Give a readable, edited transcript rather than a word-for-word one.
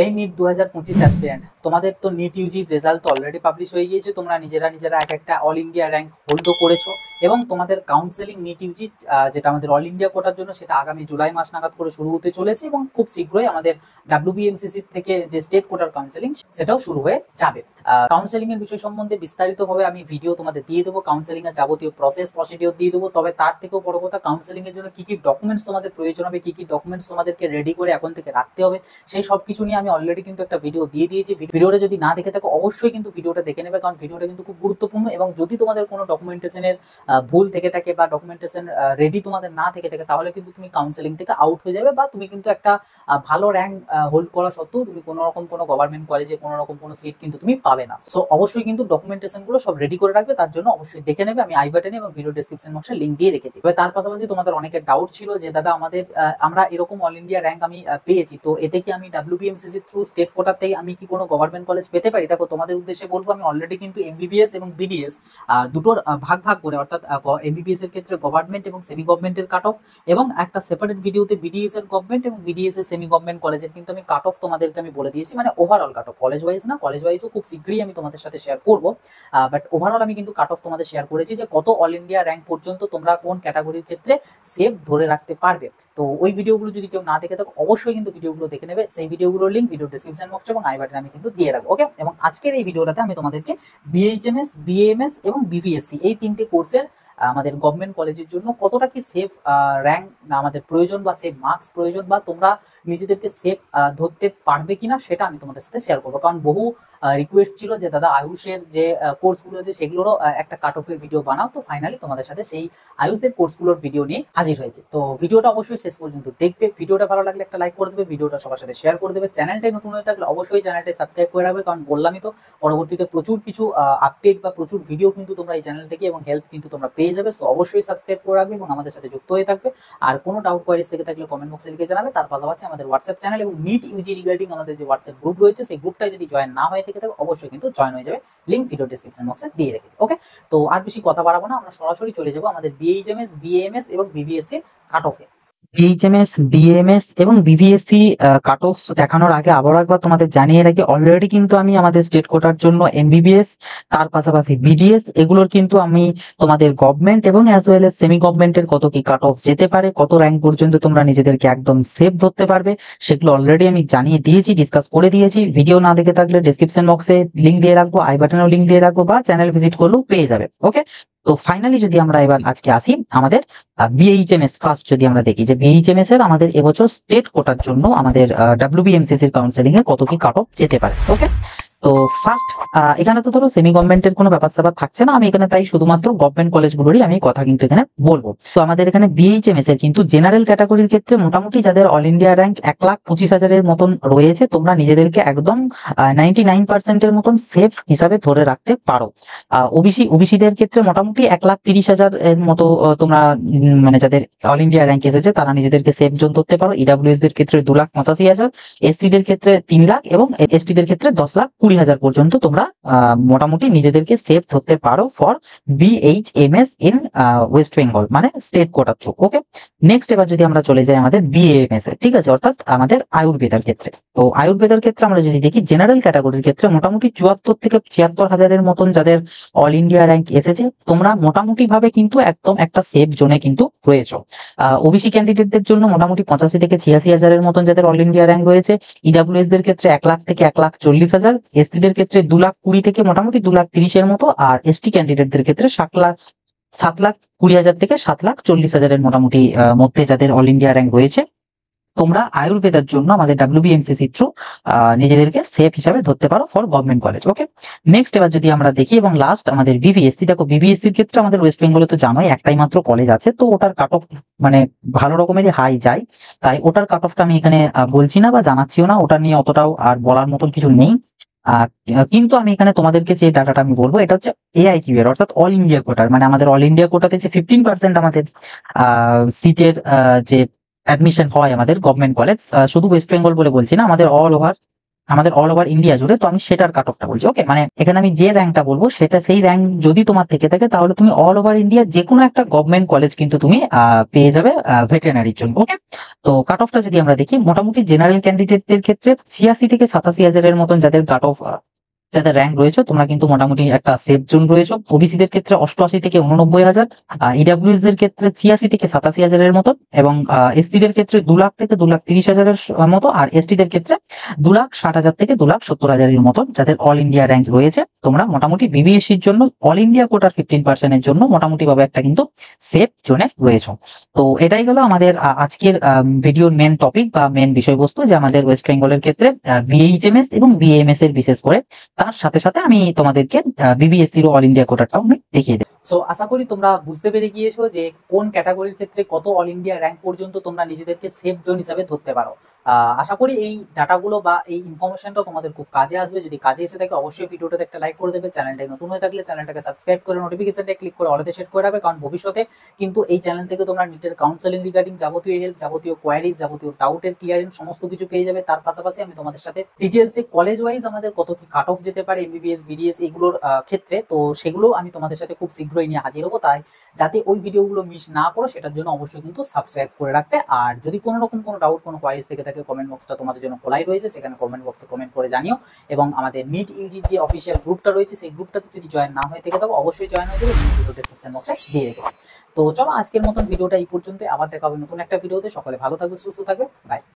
এই NEET 2025 aspirant, তোমাদের তো নিট ইউজির রেজাল্ট অলরেডি পাবলিশ হয়ে গিয়েছে। তোমরা নিজেরা এক একটা অল ইন্ডিয়া র্যাঙ্ক হোল্ডও করেছো এবং তোমাদের কাউন্সেলিং নিট ইউজি যেটা আমাদের অল ইন্ডিয়া কোটার জন্য, সেটা আগামী জুলাই মাস নাগাদ করে শুরু হতে চলেছে এবং খুব শীঘ্রই আমাদের ডাব্লিউবিএমসিসি থেকে যে স্টেট কোটার কাউন্সেলিং সেটাও শুরু হয়ে যাবে। কাউন্সেলিং এর বিষয় সম্বন্ধে বিস্তারিতভাবে আমি ভিডিও তোমাদের দিয়ে দেবো, কাউন্সেলিং এর যাবতীয় প্রসিডিওর দিয়ে দেবো। তবে তার থেকেও বড় কথা, কাউন্সেলিং এর জন্য কি কি ডকুমেন্টস তোমাদের প্রয়োজন হবে, কি কি ডকুমেন্টস তোমাদেরকে রেডি করে এখন থেকে রাখতে হবে, সেই সব কিছু নিয়ে আমি অলরেডি কিন্তু একটা ভিডিও দিয়ে দিয়েছি। ভিডিওটা যদি না দেখে থাকো অবশ্যই কিন্তু ভিডিওটা দেখে নেবে, কারণ ভিডিওটা কিন্তু খুব গুরুত্বপূর্ণ। এবং যদি তোমাদের কোনো ডকুমেন্টেশনের ভুল থেকে থাকে বা ডকুমেন্টেশন রেডি তোমাদের না থেকে থাকে, তাহলে কিন্তু তুমি কাউন্সেলিং থেকে আউট হয়ে যাবে, বা তুমি কিন্তু একটা ভালো র্যাঙ্ক হোল্ড করা সত্ত্বেও তুমি কোনো রকম কোনো গভর্নমেন্ট কলেজে কোনো রকম কোনো সিট কিন্তু তুমি পাবে না। সো অবশ্যই কিন্তু ডকুমেন্টেশন গুলো সব রেডি করে রাখবে, তার জন্য অবশ্যই দেখে নেবে। আমি আই বাটনে এবং ভিডিও ডেসক্রিপশন বক্সে লিঙ্ক দিয়ে রেখেছি। তবে তার পাশাপাশি তোমাদের অনেকের ডাউট ছিল যে দাদা আমরা এরকম অল ইন্ডিয়া র্যাঙ্ক আমি পেয়েছি, তো এতে কি আমি ডাব্লিউবিএমসিসি থ্রু স্টেট কোটার থেকে আমি কি কোনো গভর্নমেন্ট কলেজ পেতে পারি? দেখো, তোমাদের উদ্দেশ্যে বলবো, আমি অলরেডি কিন্তু এমবিবিএস এবং বিডিএস দুটোর ভাগ করে, অর্থাৎ এমবিবিএস এর ক্ষেত্রে গভর্নমেন্ট এবং সেমি গভর্নমেন্টের কাট অফ, এবং একটা সেপারেট ভিডিওতে বিডিএস এর গভর্নমেন্ট এবং বিডিএস এর সেমি গভর্নমেন্ট কলেজের কিন্তু আমি কাট অফ তোমাদেরকে আমি বলে দিয়েছি। মানে overall cut off, college wise না, কলেজ ওয়াইজও খুব শীঘ্রই আমি তোমাদের সাথে শেয়ার করবো। বাট ওভারঅল আমি কিন্তু কাট অফ তোমাদের শেয়ার করেছি যে কত অল ইন্ডিয়া র্যাঙ্ক পর্যন্ত তোমরা কোন ক্যাটাগরির ক্ষেত্রে সেভ ধরে রাখতে পারবে। তো ওই ভিডিওগুলো যদি কেউ না দেখে থাকো অবশ্যই কিন্তু ভিডিওগুলো দেখে নেবে। সেই ভিডিওগুলোর লিঙ্ক ভিডিও ডেসক্রিপশন বক্সে এবং আই বাটনে আমি কিন্তু দিয়ে রাখবো। ওকে, এবং আজকের এই ভিডিওটাতে আমি তোমাদেরকে বিএইচএমএস, বিএএমএস এবং বিভিএসসি এই তিনটে কোর্সের আমাদের গভর্নমেন্ট কলেজের জন্য কতটা কি সেফ র্যাঙ্ক আমাদের প্রয়োজন বা সেফ মার্কস প্রয়োজন, বা তোমরা নিজেদেরকে সেফ ধরতে পারবে কিনা, সেটা আমি তোমাদের সাথে শেয়ার করবো। কারণ বহু রিকোয়েস্ট ছিল যে দাদা আয়ুষের যে কোর্সগুলো আছে সেগুলোরও একটা কাট অফের ভিডিও বানাও। তো ফাইনালি তোমাদের সাথে সেই আয়ুষের কোর্সগুলোর ভিডিও নিয়ে হাজির হয়েছে। তো ভিডিওটা অবশ্যই শেষ পর্যন্ত দেখবে। ভিডিওটা ভালো লাগলে একটা লাইক করে দেবে, ভিডিওটা সবার সাথে শেয়ার করে দেবে। চ্যানেলটাই নতুন হয়ে থাকলে অবশ্যই চ্যানেলটা সাবস্ক্রাইব করে রাখবে, কারণ বললামই তো পরবর্তীতে প্রচুর কিছু আপডেট বা প্রচুর ভিডিও কিন্তু তোমরা এই চ্যানেল থেকে এবং হেল্প কিন্তু তোমরা পেয়ে যাবে। তো অবশ্যই সাবস্ক্রাইব করে রাখবে এবং আমাদের সাথে যুক্ত হয়ে থাকবে। আর কোনো ডাউট কোয়ারিজ থেকে থাকলে কমেন্ট বক্সে লিখে জানাবে। তার পাশাপাশি আমাদের হোয়াটসঅ্যাপ চ্যানেল এবং নিট ইউজি রিগার্ডিং আমাদের যে হোয়াটসঅ্যাপ গ্রুপ রয়েছে, সেই গ্রুপটায় যদি জয়েন না হয়ে থেকে থাকে অবশ্যই কিন্তু জয়েন হয়ে যাবে। লিঙ্ক ভিডিও ডেসক্রিপশন বক্সে দিয়ে রেখেছি। ওকে, তো আর বেশি কথা বাড়াবো না, আমরা সরাসরি চলে যাবো আমাদের বিএইচএমএস, বিএএমএস এবং বিবিএসসি কাট অফে। এইচএমএস, বিএমএস এবং বিভিএসসি কাট অফ দেখানোর আগে আবারও একবার তোমাদের জানিয়ে রাখি, অলরেডি কিন্তু আমি আমাদের স্টেট কোটার জন্য এমবিবিএস, তার পাশাপাশি বিডিএস, এগুলোর কিন্তু আমি তোমাদের গভর্নমেন্ট এবং অ্যাজ ওয়েল এস সেমি গভর্নমেন্টের কত কি কাট অফ যেতে পারে, কত র্যাঙ্ক পর্যন্ত তোমরা নিজেদেরকে একদম সেফ ধরতে পারবে, সেগুলো অলরেডি আমি জানিয়ে দিয়েছি, ডিসকাস করে দিয়েছি। ভিডিও না দেখে থাকলে ডেসক্রিপশন বক্সে লিঙ্ক দিয়ে রাখবো, আই বাটনেও লিঙ্ক দিয়ে রাখবো, বা চ্যানেল ভিজিট করলেও পেয়ে যাবে। ওকে, তো ফাইনালি যদি আমরা এবার আজকে আসি আমাদের বিএইচএমএস, ফার্স্ট যদি আমরা দেখি যে বিএইচএমএস এর আমাদের এবছর স্টেট কোটার জন্য আমাদের ডাব্লিউবিএমসিসি এর কাউন্সেলিং এ কত কি কাট অফ যেতে পারে। ওকে, তো ফার্স্ট এখানে তো ধরো সেমি গভর্নমেন্টের কোনো ব্যাপার স্যাপার থাকছে না, আমি এখানে তাই শুধুমাত্র গভর্নমেন্ট কলেজগুলোরই আমি কথা কিন্তু এখানে বলবো। তো আমাদের এখানে বিএইচএমএস এর কিন্তু জেনারেল ক্যাটাগরির ক্ষেত্রে মোটামুটি যাদের অল ইন্ডিয়া র্যাঙ্ক 1,25,000-এর মতন রয়েছে, তোমরা নিজেদেরকে একদম 99% এর মতন সেফ হিসাবে ধরে রাখতে পারো। ওবিসিদের ক্ষেত্রে মোটামুটি 1,30,000 এর মতো তোমরা মানে যাদের অল ইন্ডিয়া র্যাঙ্ক এসেছে তারা নিজেদেরকে সেফ জোন ধরতে পারো। ইডাব্লিউএস দের ক্ষেত্রে 2,85,000, এসসি দের ক্ষেত্রে 3 লাখ এবং এসটি দের ক্ষেত্রে 10,20,000 পর্যন্ত তোমরা মোটামুটি নিজেদেরকে সেফ ধরতে পারো for BHMS in West Bengal, মানে স্টেট কোটা থ্রু। ওকে, নেক্সট এবার যদি আমরা চলে যাই আমাদের বিএএমএস এ, ঠিক আছে, অর্থাৎ আমাদের আয়ুর্বেদার ক্ষেত্রে। তো আয়ুর্বেদার ক্ষেত্রে আমরা যদি দেখি জেনারেল ক্যাটাগরির ক্ষেত্রে মোটামুটি 74 থেকে 76,000-এর মতন যাদের অল ইন্ডিয়া র্যাঙ্ক এসেছে, তোমরা মোটামুটি ভাবে কিন্তু একদম একটা সেফ জোনে কিন্তু রয়েছে। ওবিসি ক্যান্ডিডেটদের জন্য মোটামুটি 85 থেকে 86,000-এর মতন যাদের অল ইন্ডিয়া র্যাঙ্ক রয়েছে। ইডাব্লিউএস দের ক্ষেত্রে 1 লাখ থেকে 1,40,000, এসসি দের ক্ষেত্রে 2,20,000 থেকে মোটামুটি 2,30,000-এর মতো, আর এসটি ক্যান্ডিডেটদের ক্ষেত্রে 7,20,000 থেকে 7,40,000-এর মোটামুটি মধ্যে যাদের অল ইন্ডিয়া র্যাঙ্ক রয়েছে, তোমরা আয়ুর্বেদার জন্য আমাদের ডাব্লিউবিএমসিসি থ্রু নিজেদেরকে সেফ হিসাবে ধরতে পারো for government college. Okay, next এবার যদি আমরা দেখি এবং লাস্ট আমাদের বিবিএসসি, দেখো বিবিএসসির ক্ষেত্রে আমাদের ওয়েস্ট বেঙ্গলে তো জানোই একটাই মাত্র কলেজ আছে, তো ওটার কাট অফ মানে ভালো রকমেরই হাই যায়, তাই ওটার কাট অফটা আমি এখানে বলছি না বা জানাচ্ছিও না, ওটা নিয়ে অতটাও আর বলার মতন কিছু নেই। কিন্তু আমি এখানে তোমাদেরকে যে ডাটাটা আমি বলবো এটা হচ্ছে এআইকিউ এর, অর্থাৎ অল ইন্ডিয়া কোটার, মানে আমাদের অল ইন্ডিয়া কোটাতে যে 15% আমাদের সিটের যে অ্যাডমিশন হয় আমাদের গভর্নমেন্ট কলেজ, শুধু ওয়েস্ট বেঙ্গল বলে বলছি না, আমাদের অল ওভার আমাদের অল ওভার ইন্ডিয়া জুড়ে, তো আমি সেটার কাট অফটা বলছি। ওকে, মানে এখানে আমি যে র্যাঙ্কটা বলবো সেটা সেই র্যাঙ্ক যদি তোমার থেকে থাকে তাহলে তুমি অল ওভার ইন্ডিয়া যে কোনো একটা গভর্নমেন্ট কলেজ কিন্তু তুমি পেয়ে যাবে ভেটেরিনারির জন্য। ওকে, তো কাট অফটা যদি আমরা দেখি, মোটামুটি জেনারেল ক্যান্ডিডেটদের ক্ষেত্রে 86 থেকে 87 হাজারের মতন যাদের কাট অফ, যাদের র্যাঙ্ক রয়েছে, তোমরা কিন্তু মোটামুটি একটা সেফ জোন রয়েছে। ওবিসি দের ক্ষেত্রে 88 থেকে 89 হাজার, ইডাব্লিউএস দের ক্ষেত্রে 86 থেকে 87 হাজারের মতো, এবং এসটি দের ক্ষেত্রে 2 লাখ থেকে 2,30,000-এর মতো, আর এসটি দের ক্ষেত্রে 2,60,000 থেকে 2,70,000-এর মতো যাদের অল ইন্ডিয়া র্যাঙ্ক রয়েছে। তোমরা মোটামুটি বিবিএসসির জন্য অল ইন্ডিয়া কোটার 15%-এর জন্য মোটামুটি ভাবে একটা কিন্তু সেফ জোনে রয়েছে। তো এটাই হলো আমাদের আজকের ভিডিওর মেন টপিক বা মেন বিষয়বস্তু, যে আমাদের ওয়েস্ট বেঙ্গলের ক্ষেত্রে বিএইচএমএস এবং বিএমএস এর বিশেষ করে, তার সাথে সাথে আমি তোমাদেরকে বিবিএসসির অল ইন্ডিয়া কোটাটাও আমি দেখিয়ে দেব। সো আশা করি তোমরা বুঝতে পেরে গিয়েছো যে কোন ক্যাটাগরির ক্ষেত্রে কত অল ইন্ডিয়া র্যাঙ্ক পর্যন্ত তোমরা নিজেদেরকে সেফ জোন হিসাবে ধরতে পারো। আশা করি এই ডাটাগুলো বা এই ইনফরমেশনটা তোমাদের খুব কাজে আসবে। যদি কাজে এসে থাকে অবশ্যই ভিডিওটাতে একটা লাইক করে দেবে। চ্যানেলটাই নতুন হয়ে থাকলে চ্যানেলটাকে সাবস্ক্রাইব করে নোটিফিকেশনটা ক্লিক করে অলতে সেট করে রাখবে, কারণ ভবিষ্যতে কিন্তু এই চ্যানেল থেকে তোমরা নিটের কাউন্সেলিং রিগার্ডিং যাবতীয় হেল্প, যাবতীয় কোয়ারিজ, যাবতীয় ডাউটের ক্লিয়ারিং সমস্ত কিছু পেয়ে যাবে। তার পাশাপাশি আমি তোমাদের সাথে ডিটেলসে কলেজ ওয়াইজ আমাদের কত কি কাট অফ যেতে পারে এমবিবিএস বিডিএস এগুলোর ক্ষেত্রে, তো সেগুলো আমি তোমাদের সাথে খুব শীঘ্রই নিয়ে হাজির হবো। তাই যাতে ওই ভিডিওগুলো মিস না করো সেটার জন্য অবশ্যই কিন্তু সাবস্ক্রাইব করে রাখবে। আর যদি কোনো রকম কোনো ডাউট, কোনো কোয়ারিজ থেকে থাকে, কমেন্ট বক্সটা তোমাদের জন্য খোলাই রয়েছে, সেখানে কমেন্ট বক্সে কমেন্ট করে জানিও। এবং আমাদের নিট ইউজির যে অফিসিয়াল গ্রুপটা রয়েছে সেই গ্রুপটাতে যদি জয়েন না হয়ে থেকে থাকো অবশ্যই জয়েন হয়ে যাবে, ভিডিও ডেসক্রিপশন বক্সে দিয়ে রেখেছি। তো চলো আজকের মতন ভিডিওটা এই পর্যন্ত, আবার দেখা হবে নতুন একটা ভিডিওতে। সকলে ভালো থাকবে, সুস্থ থাকবে, বাই।